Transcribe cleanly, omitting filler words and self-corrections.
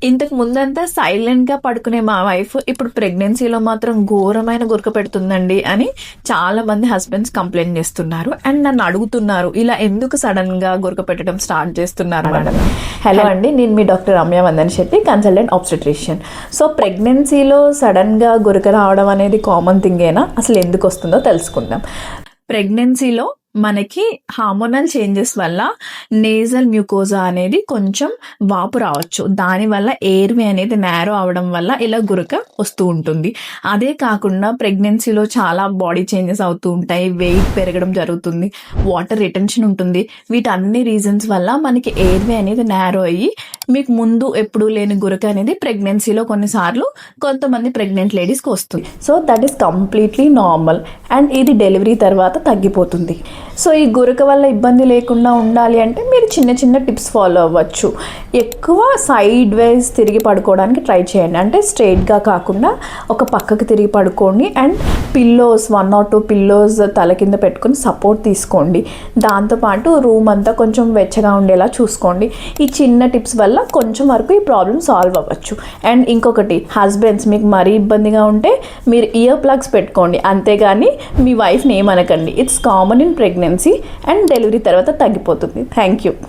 ఇంతకు ముందంతా సైలెంట్గా పడుకునే మా వైఫ్ ఇప్పుడు ప్రెగ్నెన్సీలో మాత్రం ఘోరమైన గురక పెడుతుందండి అని చాలా మంది హస్బెండ్స్ కంప్లైంట్ చేస్తున్నారు అండ్ నన్ను అడుగుతున్నారు ఇలా ఎందుకు సడన్ గా గురక పెట్టడం స్టార్ట్ చేస్తున్నారు మేడం. హలో అండి, నేను మీ doctor Ramya Vandan Shetty, consultant obstetrician. So ప్రెగ్నెన్సీలో సడన్ గా గురక రావడం అనేది కామన్ థింగేనా, అసలు ఎందుకు వస్తుందో తెలుసుకుందాం. ప్రెగ్నెన్సీలో మనకి హార్మోనల్ చేంజెస్ వల్ల నేజల్ మ్యూకోజా అనేది కొంచెం వాపు రావచ్చు. దానివల్ల ఎయిర్వే అనేది నేరో అవడం వల్ల ఇలా గురక వస్తూ ఉంటుంది. అదే కాకుండా ప్రెగ్నెన్సీలో చాలా బాడీ చేంజెస్ అవుతూ ఉంటాయి, వెయిట్ పెరగడం జరుగుతుంది, వాటర్ రిటెన్షన్ ఉంటుంది. వీటన్ని రీజన్స్ వల్ల మనకి ఎయిర్వే అనేది నేరో అయ్యి మీకు ముందు ఎప్పుడు లేని గురక అనేది ప్రెగ్నెన్సీలో కొన్నిసార్లు కొంతమంది ప్రెగ్నెంట్ లేడీస్కి వస్తుంది. So that is completely normal and ఇది డెలివరీ తర్వాత తగ్గిపోతుంది. సో ఈ గురక వల్ల ఇబ్బంది లేకుండా ఉండాలి అంటే మీరు చిన్న చిన్న టిప్స్ ఫాలో అవ్వచ్చు. ఎక్కువ సైడ్ వైజ్ తిరిగి పడుకోవడానికి ట్రై చేయండి. అంటే స్ట్రైట్గా కాకుండా ఒక పక్కకి తిరిగి పడుకోండి అండ్ పిల్లోస్ 1 or 2 పిల్లోస్ తల కింద పెట్టుకొని సపోర్ట్ తీసుకోండి. దాంతోపాటు రూమ్ అంతా కొంచెం వెచ్చగా ఉండేలా చూసుకోండి. ఈ చిన్న టిప్స్ వల్ల కొంచెం వరకు ఈ ప్రాబ్లమ్ సాల్వ్ అవ్వచ్చు. అండ్ ఇంకొకటి, హస్బెండ్స్ మీకు మరీ ఇబ్బందిగా ఉంటే మీరు ఇయర్ ప్లగ్స్ పెట్టుకోండి, అంతేగాని మీ వైఫ్ని ఏమనకండి. It's common in pregnancy and delivery తర్వాత తగ్గిపోతుంది. Thank you.